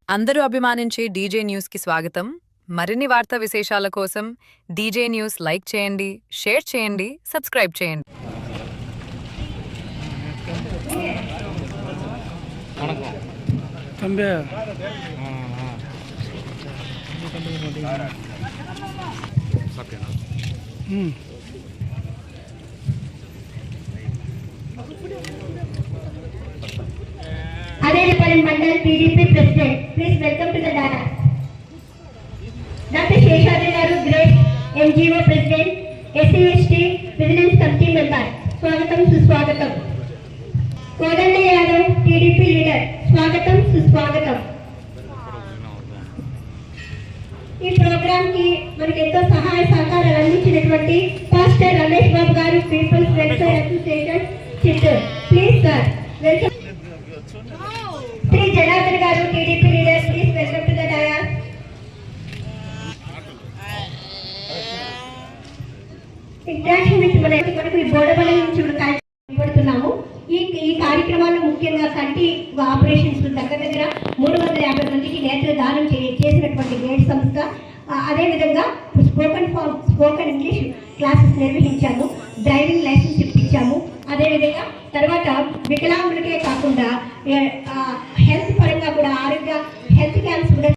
అందరూ అభిమానించే డీజే న్యూస్కి స్వాగతం. మరిన్ని వార్తా విశేషాల కోసం డీజే న్యూస్ లైక్ చేయండి, షేర్ చేయండి, సబ్స్క్రైబ్ చేయండి. Adelipalam Mandal TDP President, please welcome to the dais. Dr. Sheshadri Garu, Great NGO President, SC/ST Vigilance Committee Member, Swagatam Suswagatam. Kodanda Yadav, TDP Leader, Swagatam Suswagatam. ఈ programme కి మనకి ఎంతో సహాయ సహకారాలు అందించినటువంటి pastor Ramesh Babu garu, people's welfare association Chittoor. Please sir welcome. Shri Janardhan garu, TDP leader, please welcome to the dais. Interaction with మనకు ఈ బోడబల నుంచి పడుతున్నాము. ఈ కార్యక్రమాల్లో ముఖ్యంగా కంటి ఆపరేషన్స్ దగ్గర 350 మందికి నేత్ర దానం చేసినటువంటి గైడ్ సంస్థ. అదేవిధంగా స్పోకన్ ఇంగ్లీష్ క్లాసెస్ నిర్వహించాము, డ్రైవింగ్ లైసెన్స్ ఇప్పించాము. అదేవిధంగా తర్వాత వికలాంగులకే కాకుండా హెల్త్ పరంగా కూడా ఆరోగ్య హెల్త్ క్యాంప్స్ కూడా.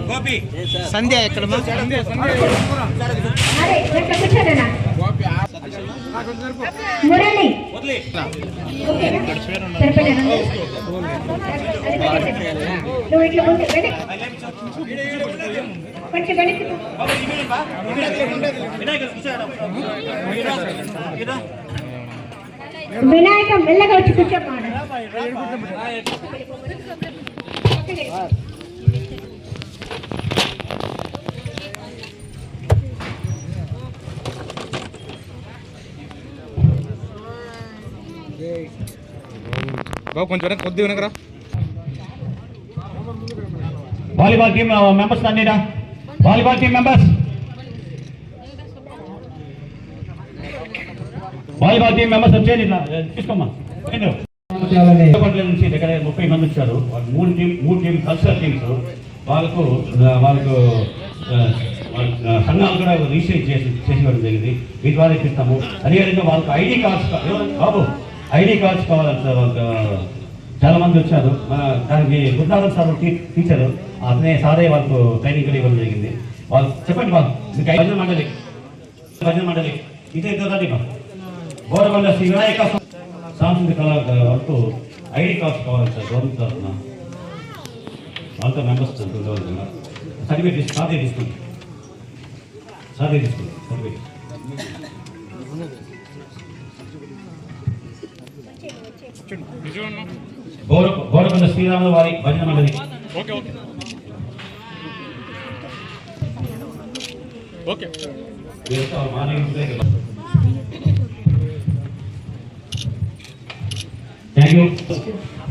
గోపి సంధ్య ఎక్కడ మురళి నువ్వు ఇట్లా కొంచెం వెనక్కి. వినాయకం మెల్లగా వచ్చి కూర్చోమాట. కొంచెం కొద్ది వెనకరా. వాలీబాల్ టీమ్ మెంబర్స్ అన్నీరా, volleyball team members, volleyball team members వచ్చేది తీసుకోమ్మా. నుంచి దగ్గర 30 మంది వచ్చారు. మూడు టీమ్ కల్చరల్ టీమ్స్. వాళ్ళకు సంఘాలు కూడా రిజిస్టర్ చేసివ్వడం జరిగింది. మీ ద్వారా ఇప్పిస్తాము. అదేవిధంగా వాళ్ళకు ఐడి కార్డ్స్ కావాలంటే వాళ్ళకి చాలా మంది వచ్చారు. దానికి గురునాథన్ సార్ టీచరు, అతనే సారే వాళ్ళకు ట్రైనింగ్ కూడా ఇవ్వడం జరిగింది. వాళ్ళు చెప్పండి, వాళ్ళు మీకు భజన మండలి ఇదే కదండి. గౌరవండ శ్రీ వినాయక సాంస్కృతిక కళ వరకు ఐడి కార్డ్స్ కావాలి సార్ గవర్నమెంట్ తరఫున. వాళ్ళతో మెంబర్స్ సర్టిఫికేట్ సాదే తీసుకోండి సర్టిఫికేట్. గౌరవండ శ్రీరాముల వారి భజన మండలి.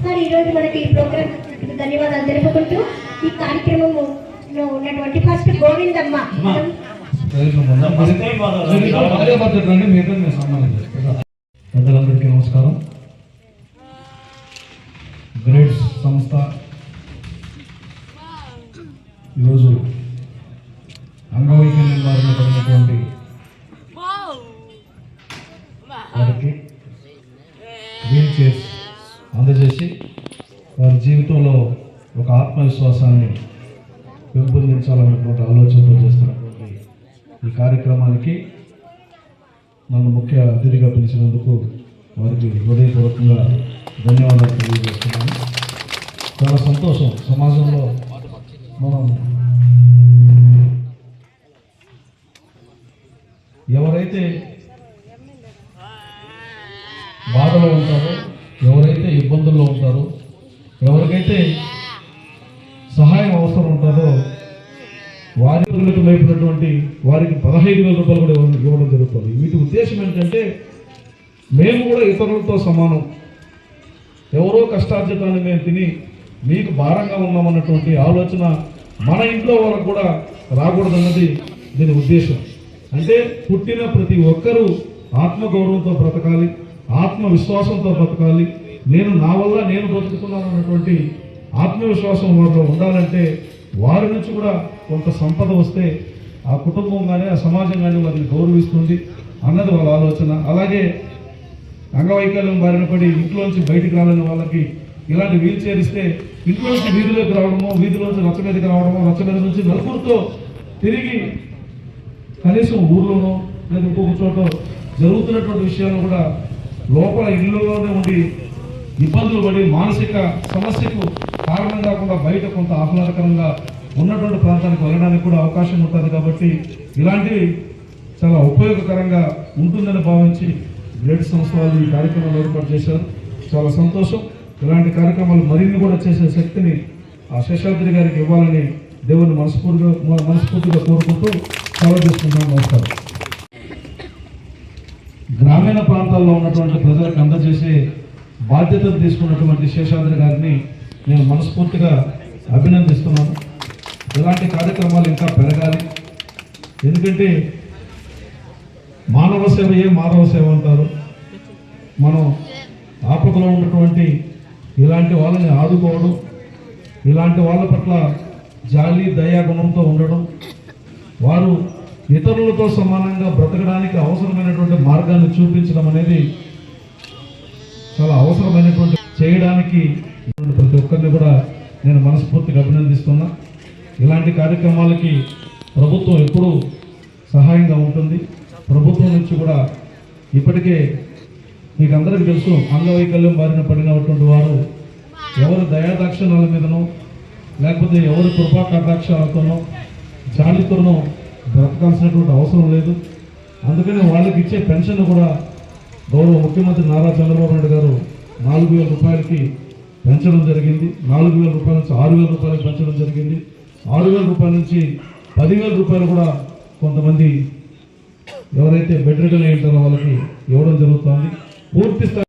సార్, ఈరోజు మనకి ఈ ప్రోగ్రామ్ ధన్యవాదాలు తెలుపుకుంటూ ఈ కార్యక్రమంలో ఉన్నటువంటి ఫస్ట్ గోవిందమ్మ పెద్దలందరికీ నమస్కారం. గ్రేడ్స్ సంస్థ ఈరోజు అంగవైకల్యం బారిన పడినటువంటి వారికి వీల్ చైర్స్ అందజేసి వారి జీవితంలో ఒక ఆత్మవిశ్వాసాన్ని పెంపొందించాలన్నటువంటి ఆలోచనతో చేస్తున్నటువంటి ఈ కార్యక్రమానికి నన్ను ముఖ్య అతిథిగా పిలిచినందుకు వారికి హృదయపూర్వకంగా ధన్యవాదాలు తెలియజేస్తున్నాను. చాలా సంతోషం. సమాజంలో మనం ఎవరైతే బాధలో ఉంటారో, ఎవరైతే ఇబ్బందుల్లో ఉంటారో, ఎవరికైతే సహాయం అవసరం ఉంటుందో వారి వైపునటువంటి వారికి 15,000 రూపాయలు కూడా ఇవ్వడం జరుగుతుంది. వీటి ఉద్దేశం ఏంటంటే మేము కూడా ఇతరులతో సమానం, ఎవరో కష్టార్జితాన్ని మేము తిని మీకు భారంగా ఉన్నామన్నటువంటి ఆలోచన మన ఇంట్లో వాళ్ళకు కూడా రాకూడదన్నది దీని ఉద్దేశం. అంటే పుట్టిన ప్రతి ఒక్కరూ ఆత్మగౌరవంతో బ్రతకాలి, ఆత్మవిశ్వాసంతో బ్రతకాలి. నేను నా వల్ల నేను బ్రతుకుతున్నాను అన్నటువంటి ఆత్మవిశ్వాసం వారిలో ఉండాలంటే వారి నుంచి కూడా కొంత సంపద వస్తే ఆ కుటుంబం కానీ ఆ సమాజం కానీ వారిని గౌరవిస్తుంది అన్నది వాళ్ళ ఆలోచన. అలాగే అంగవైకల్యం బారిన పడి ఇంట్లోంచి బయటికి రాలేని వాళ్ళకి ఇలాంటి వీల్ చైర్ ఇస్తే ఇంట్లోంచి వీధిలోకి రావడమో, వీధిలోంచి రచ్చ మీదకి రావడమో, రచ్చ మీద నుంచి నలుగురితో తిరిగి కనీసం ఊర్లోనో లేదా ఇంకొక చోట జరుగుతున్నటువంటి విషయాలను కూడా లోపల ఇళ్ళలోనే ఉండి ఇబ్బందులు పడి మానసిక సమస్యకు కారణం కాకుండా బయట కొంత ఆహ్లాదకరంగా ఉన్నటువంటి ప్రాంతానికి వెళ్ళడానికి కూడా అవకాశం ఉంటుంది. కాబట్టి ఇలాంటివి చాలా ఉపయోగకరంగా ఉంటుందని భావించి గ్రేట్ సంస్థ వాళ్ళు ఈ కార్యక్రమాలు ఏర్పాటు చేశారు. చాలా సంతోషం. ఇలాంటి కార్యక్రమాలు మరిన్ని కూడా చేసే శక్తిని ఆ శేషాద్రి గారికి ఇవ్వాలని దేవుని మనస్ఫూర్తిగా కోరుకుంటూ సెలవు తీసుకుంటాను. నమస్కారం. గ్రామీణ ప్రాంతాల్లో ఉన్నటువంటి ప్రజలకు అందజేసే బాధ్యతలు తీసుకున్నటువంటి శేషాద్రి గారిని నేను మనస్ఫూర్తిగా అభినందిస్తున్నాను. ఇలాంటి కార్యక్రమాలు ఇంకా పెరగాలి. ఎందుకంటే మానవ సేవయే మాధవ సేవ అంటారు. మనం ఆపదలో ఉన్నటువంటి ఇలాంటి వాళ్ళని ఆదుకోవడం, ఇలాంటి వాళ్ళ పట్ల జాలి దయా గుణంతో ఉండడం, వారు ఇతరులతో సమానంగా బ్రతకడానికి అవసరమైనటువంటి మార్గాన్ని చూపించడం అనేది చాలా అవసరమైనటువంటి చేయడానికి ప్రతి ఒక్కరిని కూడా నేను మనస్ఫూర్తిగా అభినందిస్తున్నా. ఇలాంటి కార్యక్రమాలకి ప్రభుత్వం ఎప్పుడూ సహాయంగా ఉంటుంది. ప్రభుత్వం నుంచి కూడా ఇప్పటికే మీకు అందరికీ తెలుసు, అంగవైకల్యం బారిన పడినటువంటి వారు ఎవరు దయాదాక్షిణాల మీదనో లేకపోతే ఎవరు కృపా కటాక్షాలతోనో జాలితోనో బ్రతకాల్సినటువంటి అవసరం లేదు. అందుకని వాళ్ళకి ఇచ్చే పెన్షన్ కూడా గౌరవ ముఖ్యమంత్రి నారా చంద్రబాబు నాయుడు గారు 4,000 రూపాయలకి పెంచడం జరిగింది. 4,000 రూపాయల నుంచి 6,000 రూపాయలకి పెంచడం జరిగింది. 6,000 రూపాయల నుంచి 10,000 రూపాయలు కూడా కొంతమంది ఎవరైతే బెడ్ రిడన్ అయి ఉంటారో వాళ్ళకి ఇవ్వడం జరుగుతుంది. పూర్తి స్థాయి